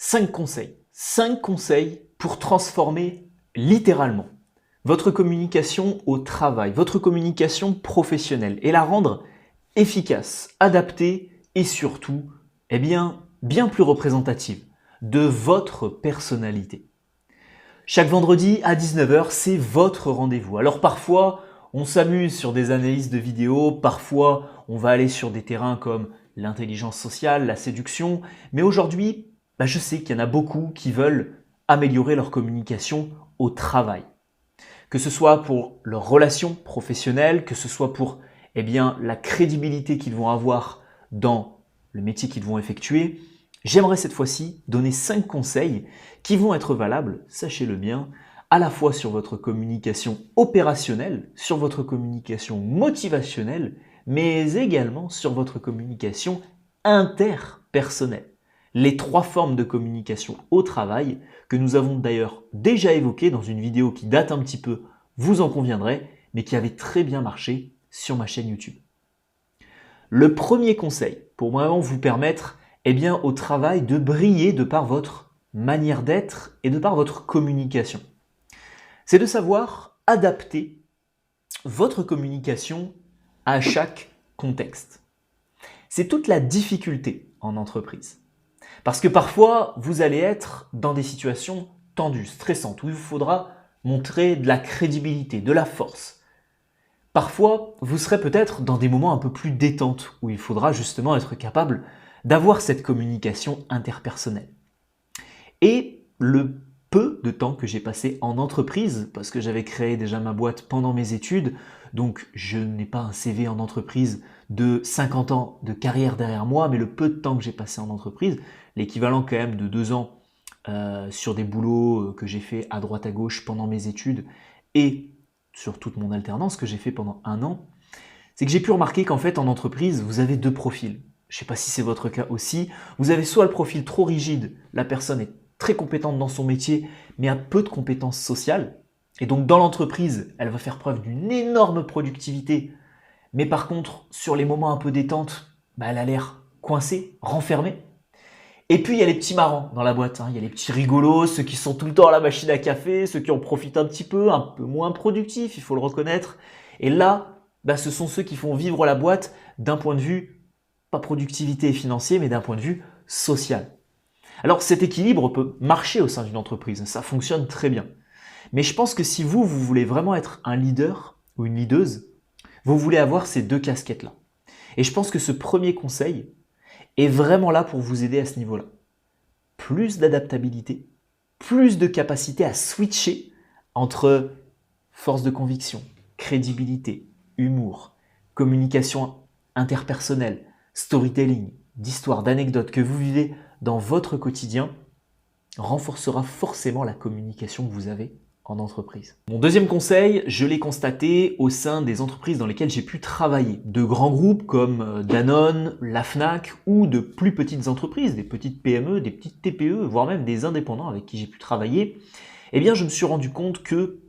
5 conseils. 5 conseils pour transformer littéralement votre communication au travail, votre communication professionnelle et la rendre efficace, adaptée et surtout, bien plus représentative de votre personnalité. Chaque vendredi à 19 h, c'est votre rendez-vous. Alors parfois, on s'amuse sur des analyses de vidéos, parfois on va aller sur des terrains comme l'intelligence sociale, la séduction, mais aujourd'hui, je sais qu'il y en a beaucoup qui veulent améliorer leur communication au travail. Que ce soit pour leurs relations professionnelles, que ce soit pour la crédibilité qu'ils vont avoir dans le métier qu'ils vont effectuer, j'aimerais cette fois-ci donner 5 conseils qui vont être valables, sachez-le bien, à la fois sur votre communication opérationnelle, sur votre communication motivationnelle, mais également sur votre communication interpersonnelle. Les 3 formes de communication au travail que nous avons d'ailleurs déjà évoquées dans une vidéo qui date un petit peu, vous en conviendrez, mais qui avait très bien marché sur ma chaîne YouTube. Le premier conseil pour vraiment vous permettre au travail de briller de par votre manière d'être et de par votre communication, c'est de savoir adapter votre communication à chaque contexte. C'est toute la difficulté en entreprise. Parce que parfois, vous allez être dans des situations tendues, stressantes, où il vous faudra montrer de la crédibilité, de la force. Parfois, vous serez peut-être dans des moments un peu plus détente, où il faudra justement être capable d'avoir cette communication interpersonnelle. Et le peu de temps que j'ai passé en entreprise, parce que j'avais créé déjà ma boîte pendant mes études, donc je n'ai pas un CV en entreprise de 50 ans de carrière derrière moi, mais le peu de temps que j'ai passé en entreprise, l'équivalent quand même de 2 ans sur des boulots que j'ai fait à droite à gauche pendant mes études et sur toute mon alternance que j'ai fait pendant 1 an, c'est que j'ai pu remarquer qu'en fait en entreprise, vous avez 2 profils. Je ne sais pas si c'est votre cas aussi. Vous avez soit le profil trop rigide, la personne est très compétente dans son métier, mais a peu de compétences sociales. Et donc dans l'entreprise, elle va faire preuve d'une énorme productivité. Mais par contre, sur les moments un peu détente, elle a l'air coincée, renfermée. Et puis il y a les petits marrants dans la boîte. Il y a les petits rigolos, ceux qui sont tout le temps à la machine à café, ceux qui en profitent un peu moins productifs, il faut le reconnaître. Et là, ce sont ceux qui font vivre la boîte d'un point de vue, pas productivité et financier, mais d'un point de vue social. Alors cet équilibre peut marcher au sein d'une entreprise, ça fonctionne très bien. Mais je pense que si vous voulez vraiment être un leader ou une leaduse, vous voulez avoir ces 2 casquettes-là. Et je pense que ce premier conseil est vraiment là pour vous aider à ce niveau-là. Plus d'adaptabilité, plus de capacité à switcher entre force de conviction, crédibilité, humour, communication interpersonnelle, storytelling, d'histoires, d'anecdotes que vous vivez dans votre quotidien renforcera forcément la communication que vous avez en entreprise. Mon deuxième conseil, je l'ai constaté au sein des entreprises dans lesquelles j'ai pu travailler. De grands groupes comme Danone, la Fnac ou de plus petites entreprises, des petites PME, des petites TPE, voire même des indépendants avec qui j'ai pu travailler, je me suis rendu compte que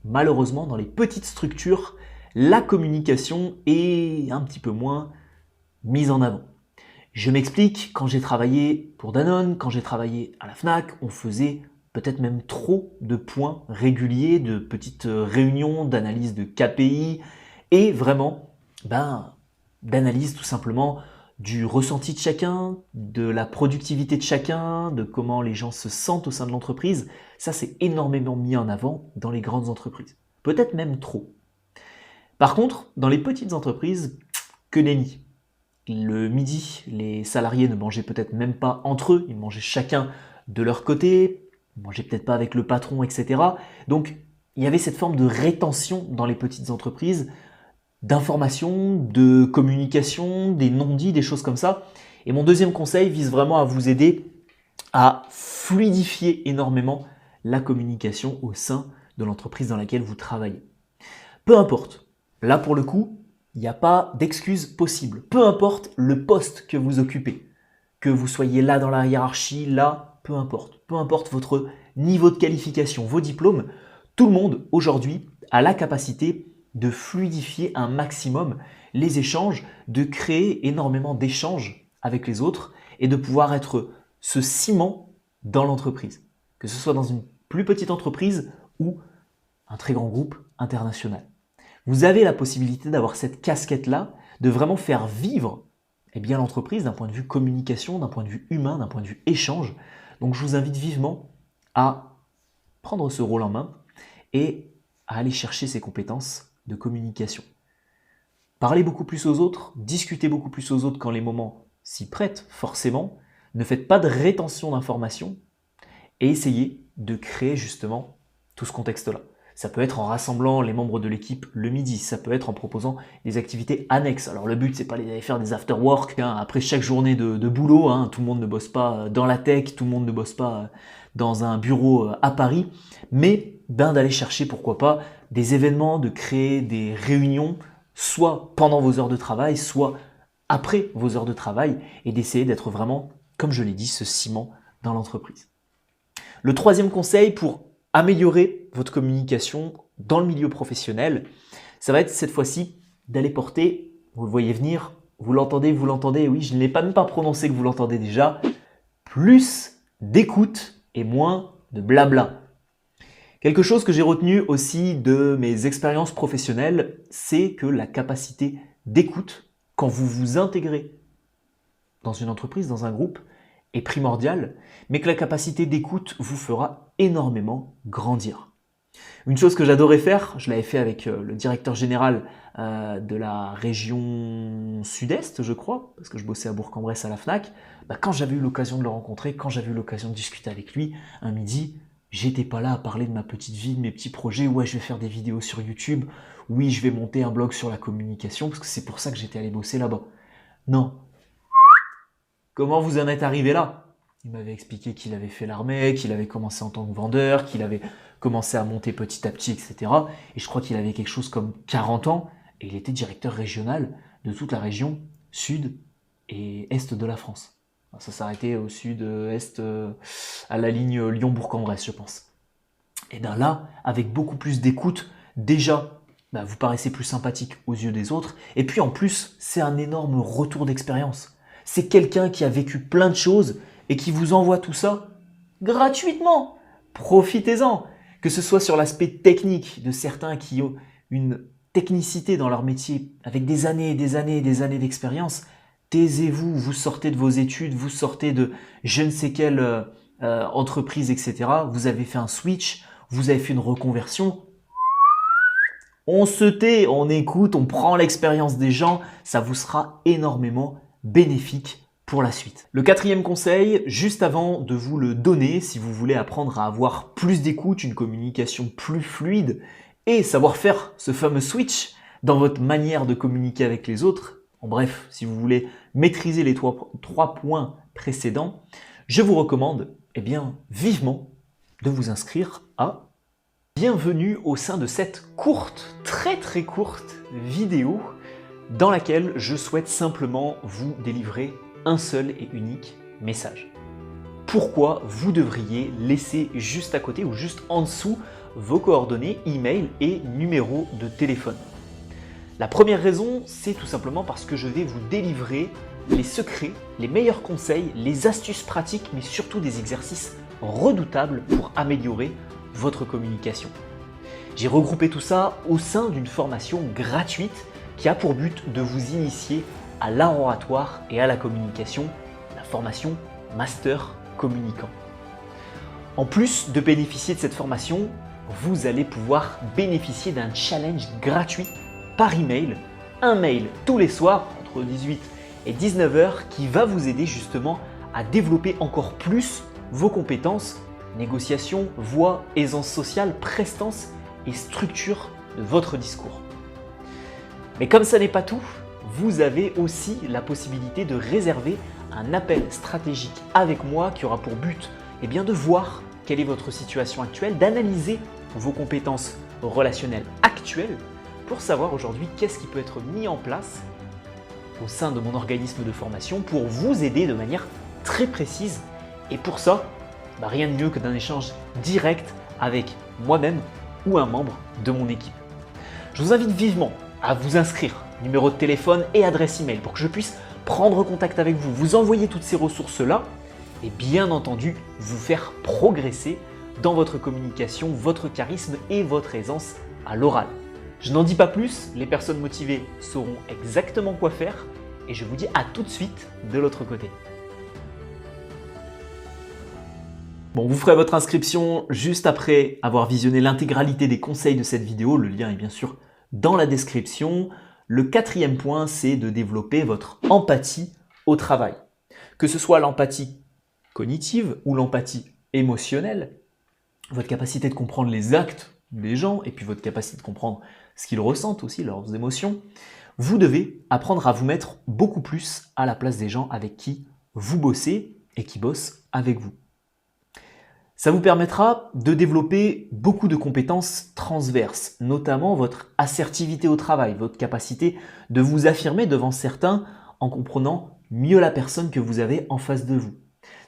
malheureusement dans les petites structures, la communication est un petit peu moins mise en avant. Je m'explique, quand j'ai travaillé pour Danone, quand j'ai travaillé à la Fnac, on faisait peut-être même trop de points réguliers, de petites réunions, d'analyse de KPI et vraiment d'analyse tout simplement du ressenti de chacun, de la productivité de chacun, de comment les gens se sentent au sein de l'entreprise. Ça, c'est énormément mis en avant dans les grandes entreprises. Peut-être même trop. Par contre, dans les petites entreprises, que nenni. Le midi, les salariés ne mangeaient peut-être même pas entre eux, ils mangeaient chacun de leur côté, ils mangeaient peut-être pas avec le patron, etc. Donc, il y avait cette forme de rétention dans les petites entreprises, d'information, de communication, des non-dits, des choses comme ça. Et mon deuxième conseil vise vraiment à vous aider à fluidifier énormément la communication au sein de l'entreprise dans laquelle vous travaillez. Peu importe, là pour le coup, il n'y a pas d'excuse possible. Peu importe le poste que vous occupez, que vous soyez là dans la hiérarchie, là, peu importe. Peu importe votre niveau de qualification, vos diplômes, tout le monde aujourd'hui a la capacité de fluidifier un maximum les échanges, de créer énormément d'échanges avec les autres et de pouvoir être ce ciment dans l'entreprise, que ce soit dans une plus petite entreprise ou un très grand groupe international. Vous avez la possibilité d'avoir cette casquette-là, de vraiment faire vivre l'entreprise d'un point de vue communication, d'un point de vue humain, d'un point de vue échange. Donc je vous invite vivement à prendre ce rôle en main et à aller chercher ces compétences de communication. Parlez beaucoup plus aux autres, discutez beaucoup plus aux autres quand les moments s'y prêtent, forcément. Ne faites pas de rétention d'informations et essayez de créer justement tout ce contexte-là. Ça peut être en rassemblant les membres de l'équipe le midi, ça peut être en proposant des activités annexes. Alors le but, c'est pas d'aller faire des after-work après chaque journée de boulot. Tout le monde ne bosse pas dans la tech, tout le monde ne bosse pas dans un bureau à Paris, mais d'aller chercher, pourquoi pas, des événements, de créer des réunions, soit pendant vos heures de travail, soit après vos heures de travail, et d'essayer d'être vraiment, comme je l'ai dit, ce ciment dans l'entreprise. Le troisième conseil pour améliorer votre communication dans le milieu professionnel, ça va être cette fois-ci d'aller porter, vous le voyez venir, vous l'entendez, oui, je ne l'ai même pas prononcé que vous l'entendez déjà, plus d'écoute et moins de blabla. Quelque chose que j'ai retenu aussi de mes expériences professionnelles, c'est que la capacité d'écoute, quand vous vous intégrez dans une entreprise, dans un groupe, est primordiale, mais que la capacité d'écoute vous fera énormément grandir. Une chose que j'adorais faire, je l'avais fait avec le directeur général de la région sud-est, je crois, parce que je bossais à Bourg-en-Bresse à la FNAC, quand j'avais eu l'occasion de le rencontrer, quand j'avais eu l'occasion de discuter avec lui, un midi, j'étais pas là à parler de ma petite vie, de mes petits projets, ouais je vais faire des vidéos sur YouTube, oui je vais monter un blog sur la communication, parce que c'est pour ça que j'étais allé bosser là-bas. Non. Comment vous en êtes arrivé là? Il m'avait expliqué qu'il avait fait l'armée, qu'il avait commencé en tant que vendeur, qu'il avait commencé à monter petit à petit, etc. Et je crois qu'il avait quelque chose comme 40 ans et il était directeur régional de toute la région sud et est de la France. Ça s'arrêtait au sud-est, à la ligne Lyon-Bourg-en-Bresse, je pense. Et bien là, avec beaucoup plus d'écoute, déjà, vous paraissez plus sympathique aux yeux des autres. Et puis en plus, c'est un énorme retour d'expérience. C'est quelqu'un qui a vécu plein de choses et qui vous envoie tout ça gratuitement. Profitez-en. Que ce soit sur l'aspect technique de certains qui ont une technicité dans leur métier avec des années et des années et des années d'expérience, taisez-vous, vous sortez de vos études, vous sortez de je ne sais quelle entreprise, etc. Vous avez fait un switch, vous avez fait une reconversion. On se tait, on écoute, on prend l'expérience des gens, ça vous sera énormément bénéfique pour la suite. Le quatrième conseil, juste avant de vous le donner, si vous voulez apprendre à avoir plus d'écoute, une communication plus fluide et savoir faire ce fameux switch dans votre manière de communiquer avec les autres, en bref, si vous voulez maîtriser les trois points précédents, je vous recommande vivement de vous inscrire à Bienvenue au sein de cette courte, très très courte vidéo dans laquelle je souhaite simplement vous délivrer un seul et unique message. Pourquoi vous devriez laisser juste à côté ou juste en dessous vos coordonnées, email et numéro de téléphone. La première raison, c'est tout simplement parce que je vais vous délivrer les secrets, les meilleurs conseils, les astuces pratiques, mais surtout des exercices redoutables pour améliorer votre communication. J'ai regroupé tout ça au sein d'une formation gratuite qui a pour but de vous initier à l'art oratoire et à la communication, la formation Master Communicant. En plus de bénéficier de cette formation, vous allez pouvoir bénéficier d'un challenge gratuit par email, un mail tous les soirs entre 18 et 19 h qui va vous aider justement à développer encore plus vos compétences, négociation, voix, aisance sociale, prestance et structure de votre discours. Mais comme ça n'est pas tout, vous avez aussi la possibilité de réserver un appel stratégique avec moi qui aura pour but de voir quelle est votre situation actuelle, d'analyser vos compétences relationnelles actuelles pour savoir aujourd'hui qu'est-ce qui peut être mis en place au sein de mon organisme de formation pour vous aider de manière très précise. Et pour ça, rien de mieux que d'un échange direct avec moi-même ou un membre de mon équipe. Je vous invite vivement à vous inscrire, numéro de téléphone et adresse email pour que je puisse prendre contact avec vous, vous envoyer toutes ces ressources-là et bien entendu vous faire progresser dans votre communication, votre charisme et votre aisance à l'oral. Je n'en dis pas plus, les personnes motivées sauront exactement quoi faire et je vous dis à tout de suite de l'autre côté. Bon, vous ferez votre inscription juste après avoir visionné l'intégralité des conseils de cette vidéo. Le lien est bien sûr dans la description. Le quatrième point, c'est de développer votre empathie au travail. Que ce soit l'empathie cognitive ou l'empathie émotionnelle, votre capacité de comprendre les actes des gens et puis votre capacité de comprendre ce qu'ils ressentent aussi, leurs émotions, vous devez apprendre à vous mettre beaucoup plus à la place des gens avec qui vous bossez et qui bossent avec vous. Ça vous permettra de développer beaucoup de compétences transverses, notamment votre assertivité au travail, votre capacité de vous affirmer devant certains en comprenant mieux la personne que vous avez en face de vous.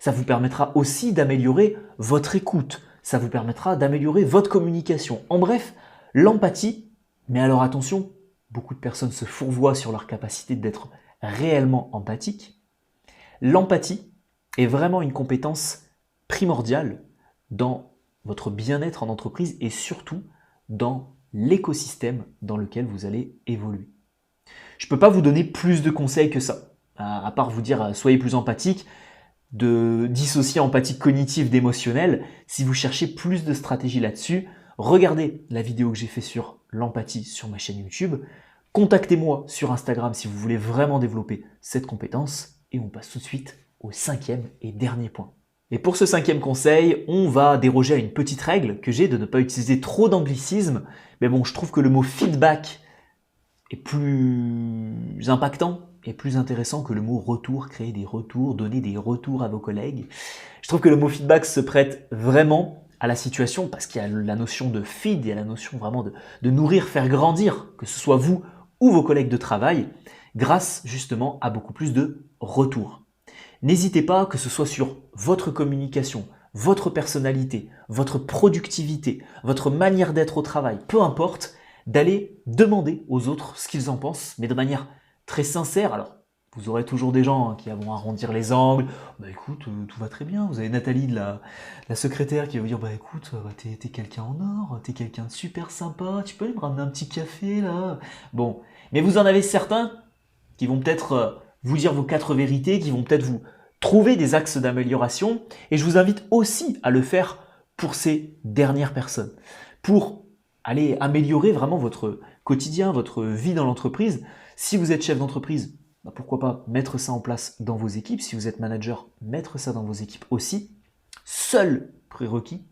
Ça vous permettra aussi d'améliorer votre écoute, ça vous permettra d'améliorer votre communication. En bref, l'empathie, mais alors attention, beaucoup de personnes se fourvoient sur leur capacité d'être réellement empathique. L'empathie est vraiment une compétence primordiale dans votre bien-être en entreprise et surtout dans l'écosystème dans lequel vous allez évoluer. Je ne peux pas vous donner plus de conseils que ça, à part vous dire soyez plus empathique, de dissocier empathie cognitive d'émotionnel. Si vous cherchez plus de stratégies là-dessus, regardez la vidéo que j'ai fait sur l'empathie sur ma chaîne YouTube. Contactez-moi sur Instagram si vous voulez vraiment développer cette compétence et on passe tout de suite au cinquième et dernier point. Et pour ce cinquième conseil, on va déroger à une petite règle que j'ai de ne pas utiliser trop d'anglicisme. Mais bon, je trouve que le mot feedback est plus impactant et plus intéressant que le mot retour, créer des retours, donner des retours à vos collègues. Je trouve que le mot feedback se prête vraiment à la situation parce qu'il y a la notion de feed, il y a la notion vraiment de nourrir, faire grandir, que ce soit vous ou vos collègues de travail, grâce justement à beaucoup plus de retours. N'hésitez pas, que ce soit sur votre communication, votre personnalité, votre productivité, votre manière d'être au travail, peu importe, d'aller demander aux autres ce qu'ils en pensent, mais de manière très sincère. Alors, vous aurez toujours des gens qui vont arrondir les angles. Bah écoute, tout va très bien. Vous avez Nathalie, la secrétaire, qui va vous dire, bah écoute, t'es quelqu'un en or, t'es quelqu'un de super sympa, tu peux aller me ramener un petit café là. Bon, mais vous en avez certains qui vont peut-être vous dire vos 4 vérités, qui vont peut-être vous trouver des axes d'amélioration. Et je vous invite aussi à le faire pour ces dernières personnes, pour aller améliorer vraiment votre quotidien, votre vie dans l'entreprise. Si vous êtes chef d'entreprise, bah pourquoi pas mettre ça en place dans vos équipes. Si vous êtes manager, mettre ça dans vos équipes aussi. Seul prérequis,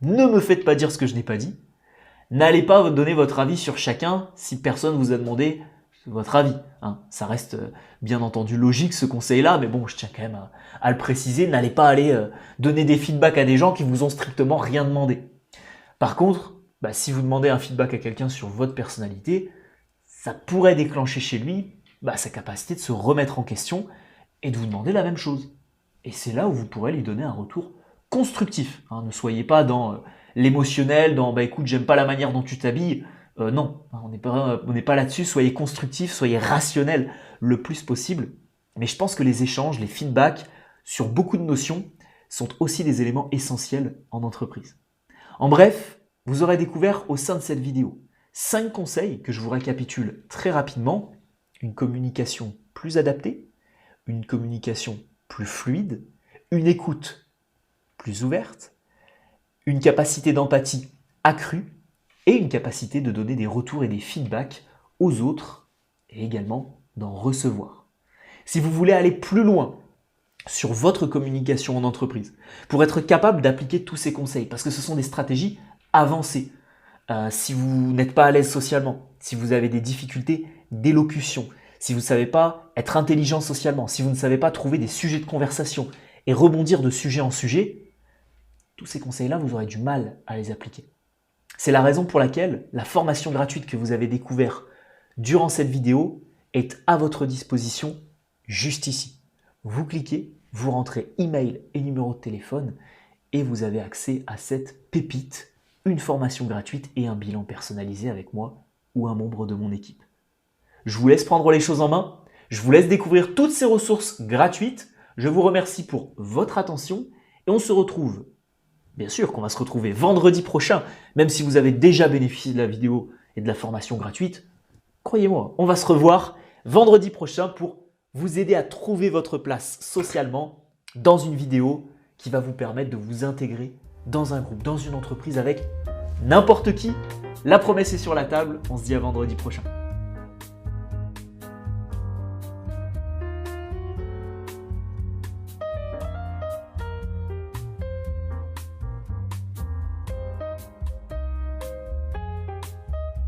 ne me faites pas dire ce que je n'ai pas dit. N'allez pas donner votre avis sur chacun si personne vous a demandé votre avis. Ça reste bien entendu logique ce conseil-là, mais bon, je tiens quand même à le préciser. N'allez pas aller donner des feedbacks à des gens qui vous ont strictement rien demandé. Par contre, si vous demandez un feedback à quelqu'un sur votre personnalité, ça pourrait déclencher chez lui sa capacité de se remettre en question et de vous demander la même chose. Et c'est là où vous pourrez lui donner un retour constructif. Ne soyez pas dans l'émotionnel, dans écoute, j'aime pas la manière dont tu t'habilles. Non, on n'est pas là-dessus. Soyez constructif, soyez rationnel le plus possible. Mais je pense que les échanges, les feedbacks sur beaucoup de notions sont aussi des éléments essentiels en entreprise. En bref, vous aurez découvert au sein de cette vidéo 5 conseils que je vous récapitule très rapidement. Une communication plus adaptée, une communication plus fluide, une écoute plus ouverte, une capacité d'empathie accrue et une capacité de donner des retours et des feedbacks aux autres et également d'en recevoir. Si vous voulez aller plus loin sur votre communication en entreprise, pour être capable d'appliquer tous ces conseils, parce que ce sont des stratégies avancées. Si vous n'êtes pas à l'aise socialement, si vous avez des difficultés d'élocution, si vous ne savez pas être intelligent socialement, si vous ne savez pas trouver des sujets de conversation et rebondir de sujet en sujet, tous ces conseils-là, vous aurez du mal à les appliquer. C'est la raison pour laquelle la formation gratuite que vous avez découverte durant cette vidéo est à votre disposition juste ici. Vous cliquez, vous rentrez email et numéro de téléphone et vous avez accès à cette pépite, une formation gratuite et un bilan personnalisé avec moi ou un membre de mon équipe. Je vous laisse prendre les choses en main, je vous laisse découvrir toutes ces ressources gratuites. Je vous remercie pour votre attention et on se retrouve, bien sûr qu'on va se retrouver vendredi prochain, même si vous avez déjà bénéficié de la vidéo et de la formation gratuite. Croyez-moi, on va se revoir vendredi prochain pour vous aider à trouver votre place socialement dans une vidéo qui va vous permettre de vous intégrer dans un groupe, dans une entreprise avec n'importe qui. La promesse est sur la table, on se dit à vendredi prochain.